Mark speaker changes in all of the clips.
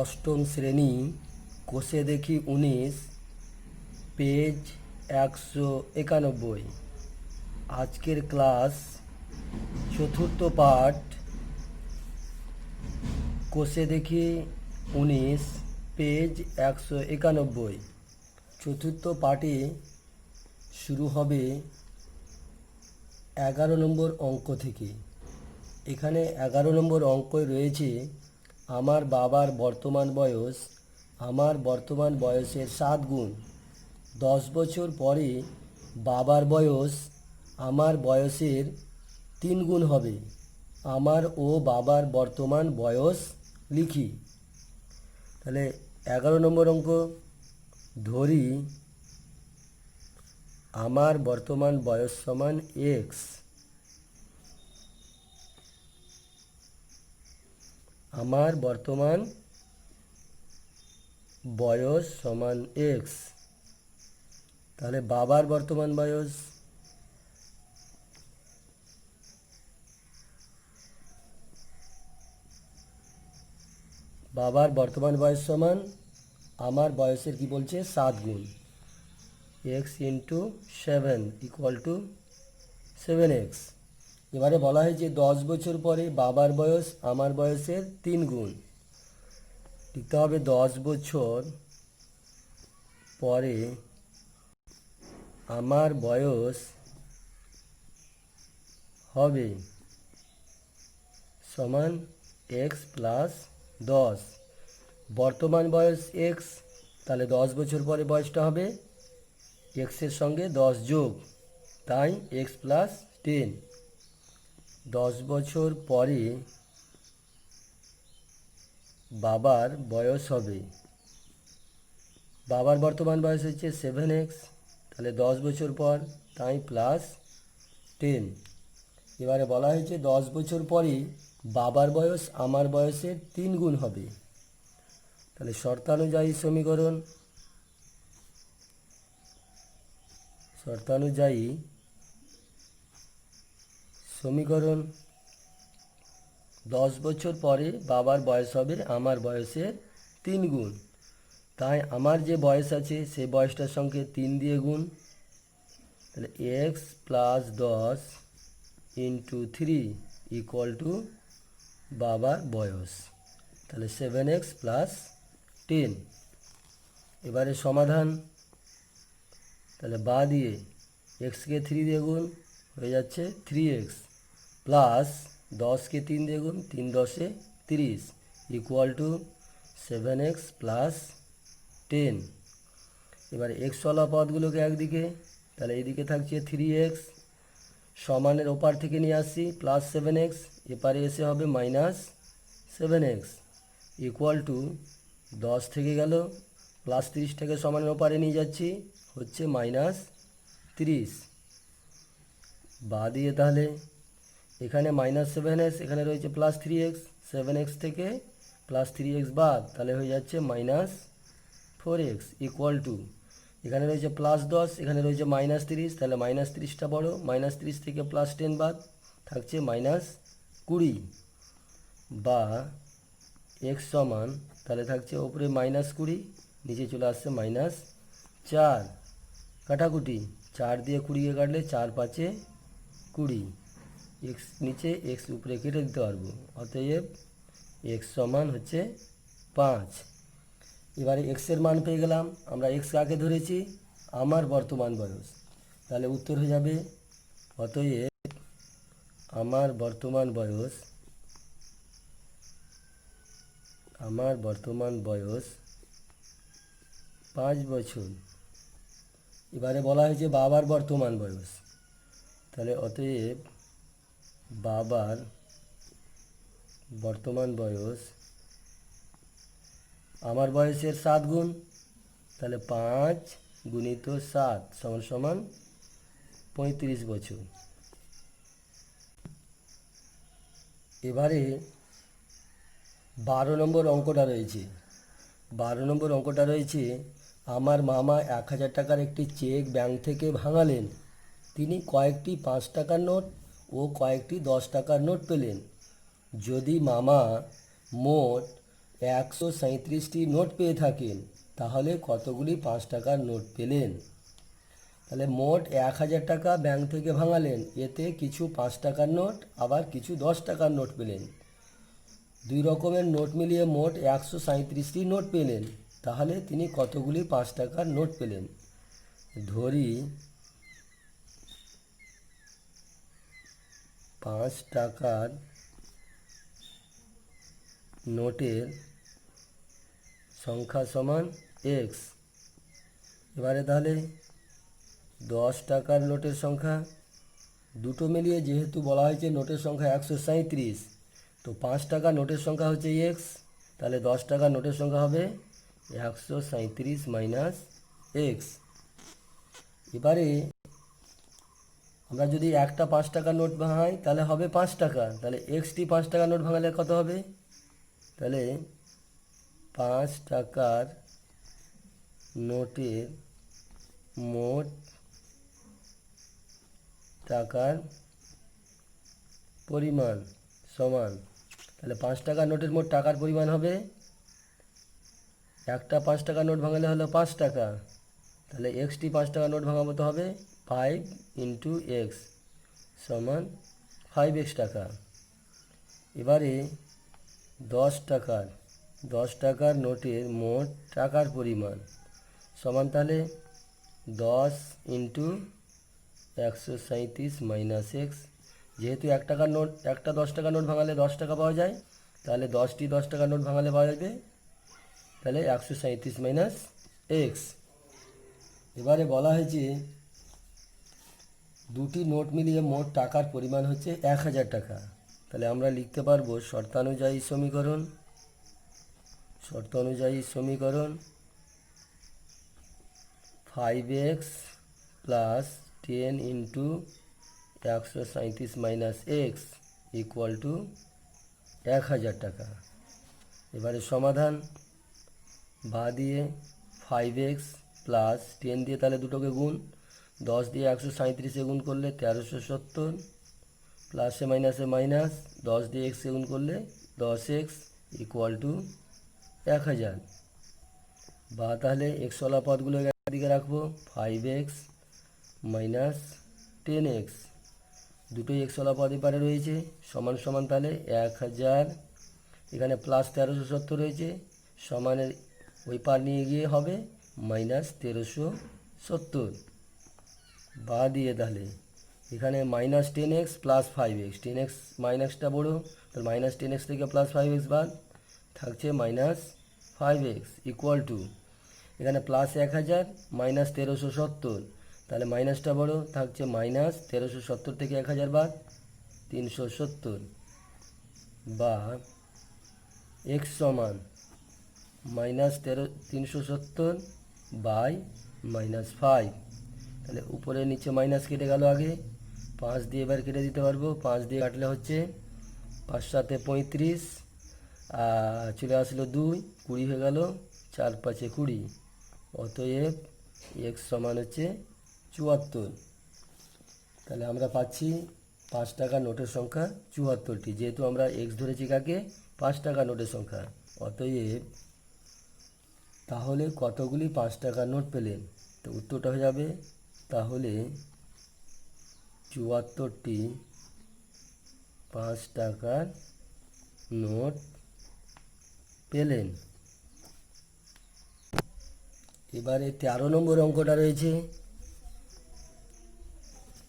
Speaker 1: অষ্টম শ্রেণী কোষে দেখি 19 পেজ 191। আজকের ক্লাস চতুর্থ পাঠ কোষে দেখি 19 পেজ 191। চতুর্থ পাঠে শুরু হবে 11 নম্বর অঙ্ক থেকে। এখানে 11 নম্বর অঙ্কই রয়েছে আমার বাবার বর্তমান বয়স আমার বর্তমান বয়সের 7 গুণ। 10 বছর পরে বাবার বয়স আমার বয়সের 3 গুণ হবে। আমার ও বাবার বর্তমান বয়স লিখি। তাহলে 11 নম্বর অঙ্ক ধরি আমার বর্তমান বয়স সমান এক্স। আমার বর্তমান বয়স সমান এক্স। তাহলে বাবার বর্তমান বয়স সমান আমার বয়সের কি বলছে 7 গুণ। X into 7 equal to 7x। এবারে বলা হয়েছে 10 বছর পরে বাবার বয়স আমার বয়সের 3 গুণ। লিখতে হবে 10 বছর পরে আমার বয়স হবে সমান x প্লাস 10। বর্তমান বয়স x, তাহলে 10 বছর পরে বয়সটা হবে এক্সের সঙ্গে 10 যোগ, তাই x প্লাস 10। 10 বছর পরে বাবার বয়স হবে, বাবার বর্তমান বয়স হচ্ছে 7x, তাহলে 10 বছর পর, তাই প্লাস 10। এবারে বলা হয়েছে 10 বছর পরে বাবার বয়স আমার বয়সের 3 গুণ হবে। তাহলে শর্তানুযায়ী সমীকরণ 10 বছর পরে বাবার বয়স হবে আমার বয়সের 3 গুণ। তাই আমার যে বয়স আছে সেই বয়সটার সঙ্গে 3 দিয়ে গুণ। তাহলে x plus 10 into 3 equal to বাবার বয়স, তাহলে 7x প্লাস 10। এবারে সমাধান, তাহলে বা দিয়ে এক্সকে 3 দিয়ে গুণ হয়ে যাচ্ছে 3x, প্লাস 10কে 3 দিয়ে গুণ, 3 10 30 ইকুয়াল টু 7x প্লাস 10। এবারে এক্সওয়ালা পদগুলোকে একদিকে, তাহলে এইদিকে থাকছে 3x, সমানের ওপার থেকে নিয়ে আসছি প্লাস 7x, এপারে এসে হবে মাইনাস 7x ইকুয়াল টু 10 থেকে গেল প্লাস 30টাকে সমানের ওপারে নিয়ে যাচ্ছি, হচ্ছে মাইনাস 30। বা দিয়ে তাহলে এখানে মাইনাস 7x, এখানে রয়েছে প্লাস 3x, 7x থেকে প্লাস 3x বাদ, তাহলে হয়ে যাচ্ছে মাইনাস 4x ইকুয়াল টু, এখানে রয়েছে প্লাস 10, এখানে রয়েছে মাইনাস 30, তাহলে মাইনাস 30টা বড়, মাইনাস 30 থেকে প্লাস 10 বাদ, থাকছে মাইনাস 20। বা এক্স সমান, তাহলে থাকছে ওপরে মাইনাস 20, নিচে চলে আসছে মাইনাস 4। কাটাকুটি 4 দিয়ে 20কে কাটলে 4 5 20, এক্স নিচে এক্স উপরে কেটে দিতে পারবো, অতএব এক্স সমান হচ্ছে 5। এবারে এক্সের মান পেয়ে গেলাম। আমরা এক্স কাকে ধরেছি? আমার বর্তমান বয়স, তাহলে উত্তর হয়ে যাবে অতএব আমার বর্তমান বয়স 5 বছর। এবারে বলা হয়েছে বাবার বর্তমান বয়স, তাহলে অতএব বাবার বর্তমান বয়স আমার বয়সের 7 গুণ, তাহলে 5 গুণিত 7 সমান সমান 35 বছর। এবারে 12 নম্বর অঙ্কটা রয়েছে আমার মামা 1000 টাকার একটি চেক ব্যাংক থেকে ভাঙালেন। তিনি কয়েকটি 5 টাকার নোট ও কয়েকটি 10 টাকার নোট পেলেন। যদি মামা মোট 137টি নোট পেয়ে থাকেন, তাহলে কতগুলি 5 টাকার নোট পেলেন? তাহলে মোট 1000 টাকা ব্যাংক থেকে ভাঙালেন, এতে কিছু 5 টাকার নোট আবার কিছু 10 টাকার নোট পেলেন। দুই রকমের নোট মিলিয়ে মোট 137টি নোট পেলেন, তাহলে তিনি কতগুলি 5 টাকার নোট পেলেন? ধরি 5 টাকার নোটের সংখ্যা সমান x। এবারে তাহলে 10 টাকার নোটের সংখ্যা, দুটো মিলিয়ে যেহেতু বলা হয়েছে নোটের সংখ্যা 137, তো 5 টাকা নোটের সংখ্যা হচ্ছে x, তাহলে 10 টাকার নোটের সংখ্যা হবে 137 মাইনাস x। এবারে আমরা যদি একটা 5 টাকার নোট ভাঙাই তাহলে হবে 5 টাকা, তাহলে এক্সটি 5 টাকার নোট ভাঙালে কত হবে? তাহলে 5 টাকার নোটের মোট টাকার পরিমাণ সমান, তাহলে 5 টাকার নোটের মোট টাকার পরিমাণ হবে, একটা 5 টাকার নোট ভাঙালে হলো 5 টাকা, তাহলে এক্সটি 5 টাকার নোট ভাঙাবো তো হবে 5 ইন্টু এক্স সমান 5x টাকা। এবারে 10 টাকার নোটের মোট টাকার পরিমাণ সমান, তাহলে 10 ইন্টু 137 মাইনাস এক্স। যেহেতু 1 টাকার নোট, একটা 10 টাকার নোট ভাঙালে 10 টাকা পাওয়া যায়, তাহলে 10টি 10 টাকার নোট ভাঙালে পাওয়া যাবে, তাহলে 137 মাইনাস এক্স। এবারে বলা হয়েছে দুটি নোট মিলিয়ে মোট টাকার পরিমাণ হচ্ছে 1000 টাকা। তাহলে আমরা লিখতে পারবো শর্তানুযায়ী সমীকরণ 5x plus 10 into 137 minus x equal to 1000 টাকা। এবারে সমাধান, বা দিয়ে 5x প্লাস 10 দিয়ে তাহলে দুটোকে গুণ, 10 দিয়ে 137 গুণ করলে 1370, প্লাসে মাইনাসে মাইনাস, 10 দিয়ে x গুণ করলে 10x ইকুয়াল টু 1000। বা তাহলে এক্সওয়ালা পদগুলো একদিকে রাখবো, 5x মাইনাস 10x, দুটোই এক্সওয়ালা পদ এপারে রয়েছে, সমান সমান তাহলে 1000, এখানে প্লাস 1370 রয়েছে, সমানের ওই পার নিয়ে গিয়ে হবে মাইনাস 1370। বা দিয়ে তাহলে এখানে minus 10x plus 5x, 10x মাইনাসটা বড়, তাহলে মাইনাস 10x থেকে প্লাস 5x বাদ থাকছে মাইনাস 5x ইকুয়াল টু, এখানে প্লাস 1000 মাইনাস 1370, তাহলে মাইনাসটা বড়, থাকছে মাইনাস 1370 থেকে 1000 বাদ 370। বা x সমান মাইনাস 370 বাই মাইনাস 5, তাহলে উপরে নিচে মাইনাস কেটে গেল, আগে 5 দিয়ে এবার কেটে দিতে পারবো, 5 দিয়ে কাটলে হচ্ছে 5 7 35, চলে আসলো 2, 20 হয়ে গেল, 4 5 20, অতএব x সমান হচ্ছে 74। তাহলে আমরা পাচ্ছি 5 টাকা নোটের সংখ্যা 74টি, যেহেতু আমরা x ধরেছি কাকে, 5 টাকা নোটের সংখ্যা, অতএব তাহলে কতগুলি 5 টাকার নোট পেলেন? তো উত্তরটা হয়ে যাবে তাহলে 74টি 5 টাকার নোট পেলেন। এবারে 13 নম্বর অঙ্কটা রয়েছে।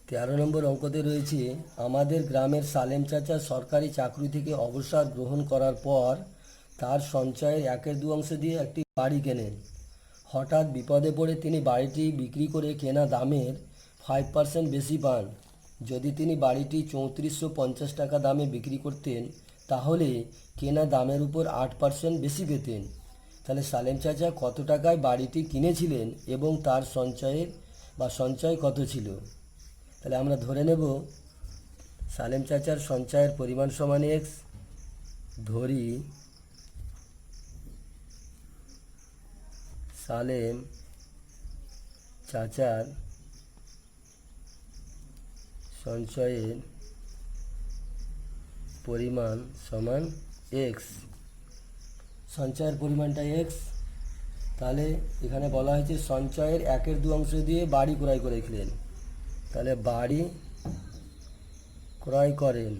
Speaker 1: 13 নম্বর অঙ্কতে রয়েছে, আমাদের গ্রামের সালেম চাচা সরকারি চাকরি থেকে অবসর গ্রহণ করার পর তার সঞ্চয়ের 1/2 দিয়ে একটি বাড়ি কেনেন। হঠাৎ বিপদে পড়ে তিনি বাড়িটি বিক্রি করে কেনা দামের 5% বেশি পান। যদি তিনি বাড়িটি 3450 টাকা দামে বিক্রি করতেন, তাহলে কেনা দামের উপর 8% বেশি পেতেন। তাহলে সালেম চাচা কত টাকায় বাড়িটি কিনেছিলেন এবং তার সঞ্চয় কত ছিল? তাহলে আমরা ধরে নেব সালেম চাচার সঞ্চয়ের পরিমাণ সমান x। ধরি সালেম চাচার সঞ্চয়ের পরিমাণ সমান x। সঞ্চয়ের পরিমাণটা এক্স। তাহলে এখানে বলা হয়েছে সঞ্চয়ের 1/2 দিয়ে বাড়ি ক্রয় করেছিলেন, তাহলে বাড়ি ক্রয় করেন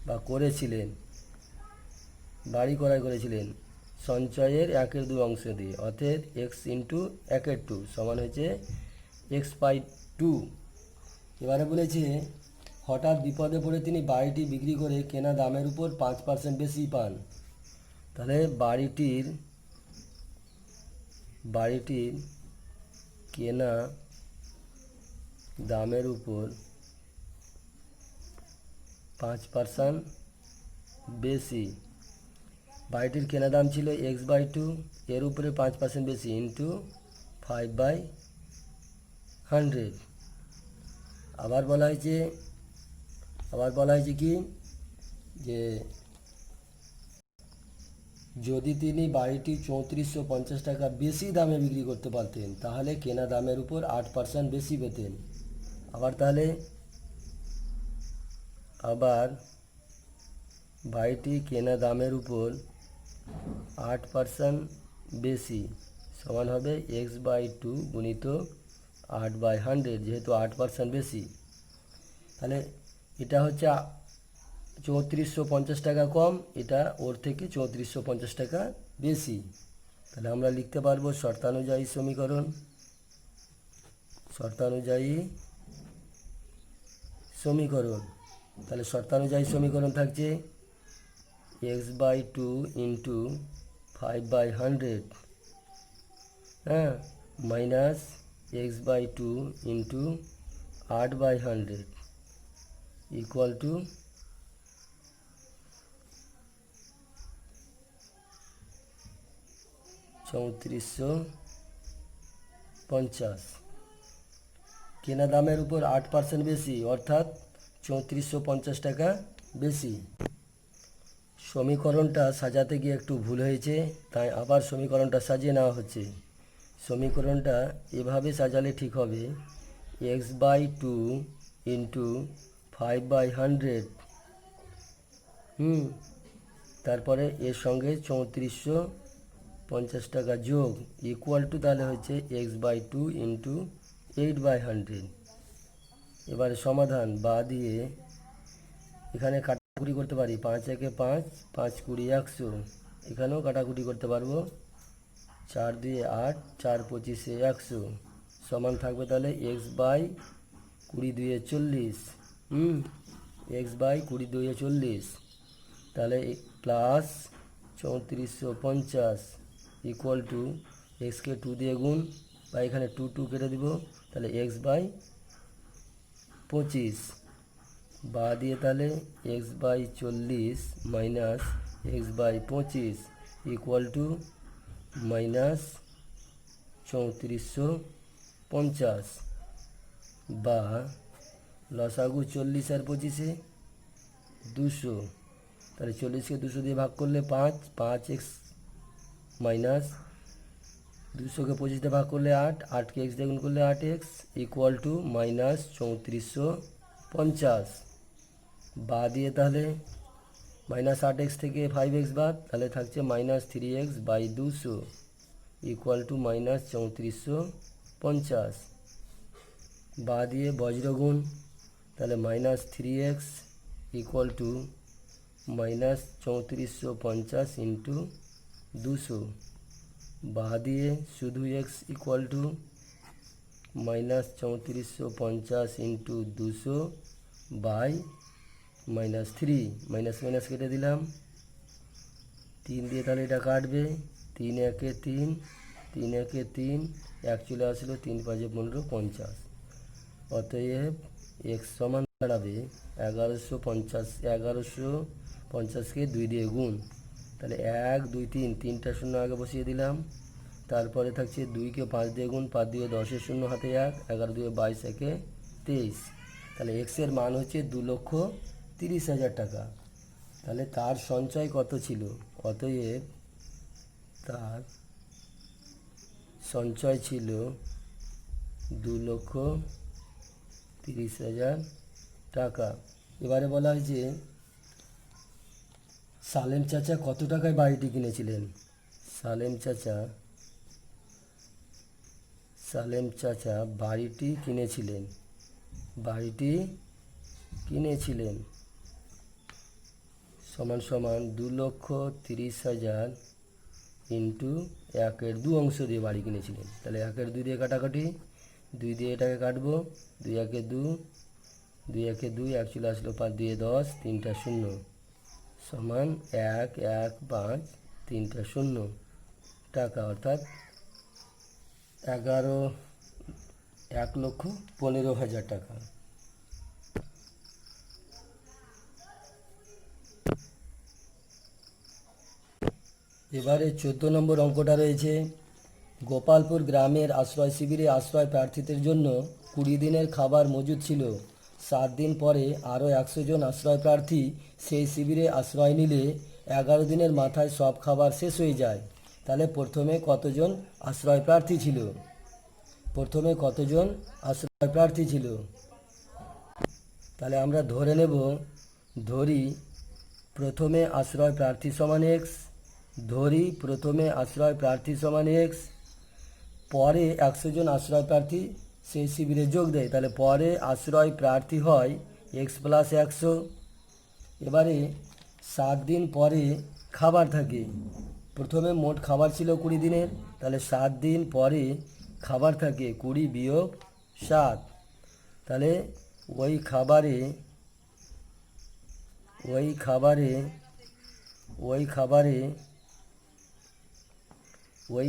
Speaker 1: বা করেছিলেন, বাড়ি ক্রয় করেছিলেন সঞ্চয়ের 1/2 দিয়ে, অর্থাৎ এক্স ইন্টু 1/2 সমান হয়েছে x/2। এবারে বলেছে হঠাৎ বিপদে পড়ে তিনি বাড়িটি বিক্রি করে কেনা দামের উপর 5% বেশি পান। তাহলে বাড়িটির কেনা দামের উপর 5% বেশি, বাড়িটির কেনা দাম ছিল x/2, এর উপরে 5% বেশি ইন্টু 5/100। আবার বলা হয়েছে কি যে যদি তিনি বাড়িটি 3450 টাকা বেশি দামে বিক্রি করতে পারতেন তাহলে কেনা দামের উপর 8% বেশি পেতেন। আবার বাড়িটি কেনা দামের উপর 8% বেশি সমান হবে x/2 গুণিত 8/100, যেহেতু 8% বেশি। তাহলে এটা হচ্ছে 3450 টাকা কম, এটা ওর থেকে 3450 টাকা বেশি। তাহলে আমরা লিখতে পারবো শর্তানুযায়ী সমীকরণ। তাহলে শর্তানুযায়ী সমীকরণ থাকছে x/2 ইন্টু 5/100, হ্যাঁ, minus x/2 into 8/100 equal to 3450। কেনা দামের উপর 8% বেশি অর্থাৎ 3450 টাকা বেশি। সমীকরণটা সাজাতে গিয়ে একটু ভুল হয়েছে, তাই আবার সমীকরণটা সাজিয়ে নেওয়া হচ্ছে। সমীকরণটা এভাবে সাজালে ঠিক হবে x/2 ইন্টু 5/100, তারপরে এর সঙ্গে 3450 টাকা যোগ ইকুয়াল টু, তাহলে হচ্ছে x/2 ইন্টু 8/100। এবারে সমাধান বা দিয়ে এখানে কাটাকুটি করতে পারি, 5 একে 5, 5 20 100, এখানেও কাটাকুটি করতে পারবো, 4 দিয়ে 8, 4 25 100 সমান থাকবে তাহলে x/20 2 40, x/20 2 40, তাহলে প্লাস 3450 ইকুয়াল টু এক্সকে 2 দিয়ে গুণ বা এখানে 2 2 কেটে দিব, তাহলে x/25 বা দিয়ে তাহলে x/40 minus x/25 equal to minus 3450 বা লসাগু 40 আর 25 200। তাহলে 40কে 200 দিয়ে ভাগ করলে 5x মাইনাস 200কে 25 দিয়ে ভাগ করলে 8, 8কে x দিয়ে গুণ করলে 8x ইকুয়াল টু মাইনাস 3450 বা দিয়ে তাহলে মাইনাস 8x থেকে 5x বাদ, তাহলে থাকছে minus 3x/200 equal to minus 3450 বা দিয়ে বজ্রগুণ, তাহলে minus 3x equal to minus 3450 into 200 বা দিয়ে শুধু x equal to minus 3450 into 200 by minus 3, minus minus কেটে দিলাম, 3 দিয়ে তাহলে এটা কাটবে, 3 একে 3, 3 একে 3, এক চলে আসলো, 3 5 15 50। অতএব x সমান দাঁড়াবে 1150কে 2 দিয়ে গুণ, তাহলে 1 2 3, 3টা শূন্য আগে বসিয়ে দিলাম, তারপরে থাকছে 2কে 5 দিয়ে গুণ, 5 দিয়ে 10-এর শূন্য হাতে 1, 11 2 22 একে 23, তাহলে এক্সের মান হচ্ছে 2,30,000 টাকা। তাহলে তার সঞ্চয় কত ছিল? অতএব তার সঞ্চয় ছিল 2,30,000 টাকা। এবারে বলা হয়েছে সালেম চাচা কত টাকায় বাড়িটি কিনেছিলেন? সালেম চাচা বাড়িটি কিনেছিলেন সমান সমান 2,30,000 ইন্টু 1/2 অংশ দিয়ে বাড়ি কিনেছিলেন। তাহলে 1/2 দিয়ে কাটাকাটি, 2 দিয়ে এটাকে কাটবো, 2 1 2, 2 1 2, 1 চলে আসলো, 5 2 10, 3টা 0 সমান 1 1 5 3টা 0 টাকা, অর্থাৎ 1,15,000 টাকা। এবারে 14 নম্বর অঙ্কটা রয়েছে, গোপালপুর গ্রামের আশ্রয় শিবিরে আশ্রয় প্রার্থীদের জন্য 20 দিনের খাবার মজুদ ছিল। 7 দিন পরে আরও 100 জন আশ্রয় প্রার্থী সেই শিবিরে আশ্রয় নিলে 11 দিনের মাথায় সব খাবার শেষ হয়ে যায়। তাহলে প্রথমে কতজন আশ্রয় প্রার্থী ছিল? তাহলে আমরা ধরি প্রথমে আশ্রয় প্রার্থী সমান x, পরে 100 জন আশ্রয় প্রার্থী সেই শিবিরে যোগ দেয়, তাহলে পরে আশ্রয় প্রার্থী হয় x + 100। এবারে 7 দিন পরে খাবার থাকে, প্রথমে মোট খাবার ছিল 20 দিনের, তাহলে 7 দিন পরে খাবার থাকে 20 বিয়োগ 7, তাহলে ওই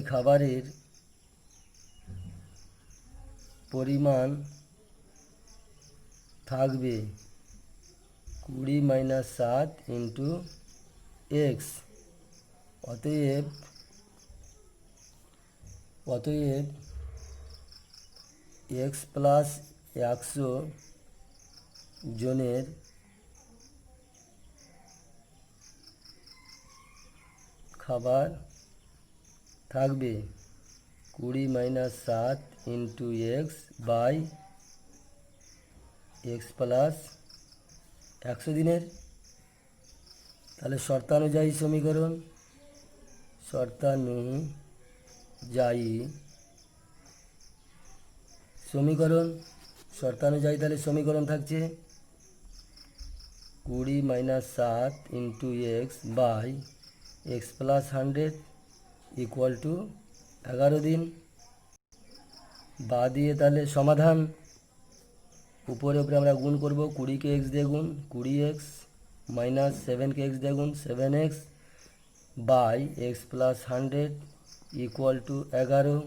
Speaker 1: খাবারের পরিমাণ থাকবে 20 - 7 ইন্টু x। অতএব x + 100 জনের খাবার থাকবে 20 - 7 ইন্টু x বাই x + 100 দিনের। তাহলে শর্তানুযায়ী তাহলে সমীকরণ থাকছে 20 - 7 into x by x + 100 equal to 11 দিন। বা দিয়ে তাহলে সমাধান, উপরে আমরা গুণ করব, 20কে x দিয়ে গুণ 20x মাইনাস 7কে x দিয়ে গুণ 7x by x + 100 equal to 11।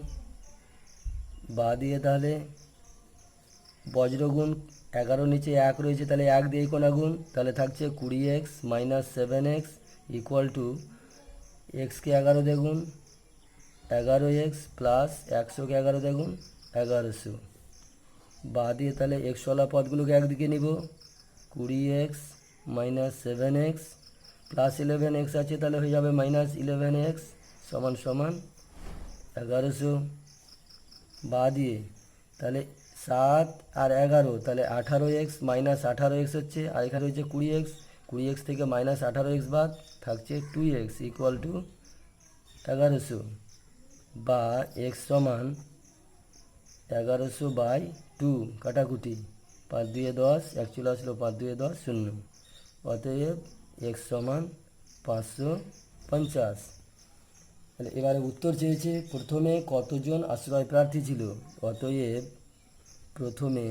Speaker 1: বা দিয়ে তাহলে বজ্রগুণ, 11 নিচে 1 রয়েছে, তাহলে 1 দিয়ে কোণাগুণ, তাহলে থাকছে 20x minus 7x equal to এক্সকে 11 দিয়ে গুণ 11x প্লাস 100কে 11 দিয়ে গুণ 1100। বা দিয়ে তাহলে এক্সওয়ালা পদগুলোকে একদিকে নিব, 20x minus 7x plus 11x আছে, তাহলে হয়ে যাবে মাইনাস 11x সমান সমান 1100। বা দিয়ে তাহলে 7 আর 11, তাহলে 18x মাইনাস 18x হচ্ছে, আর এখানে হচ্ছে 20x থেকে মাইনাস 18x বাদ থাকছে 2x ইকুয়াল টু 1100। বা x সমান 1100/2 কাটাকুটি, 5 2 10, 1 চলে আসলো, 5 2 10 0। অতএব x সমান 550। তাহলে এবারে উত্তর চেয়েছে প্রথমে কতজন আশ্রয় প্রার্থী ছিল। অতএব প্রথমে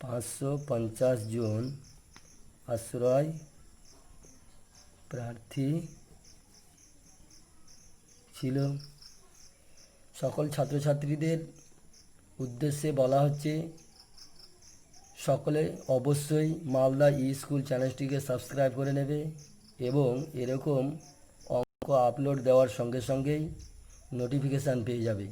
Speaker 1: 550 জন আশ্রয় প্রার্থী ছিল। সকল ছাত্রছাত্রীদের উদ্দেশ্যে বলা হচ্ছে, সকলে অবশ্যই মালদা স্কুল চ্যানেলটিকে সাবস্ক্রাইব করে নেবে এবং এরকম অঙ্ক আপলোড দেওয়ার সঙ্গে সঙ্গেই নোটিফিকেশান পেয়ে যাবে।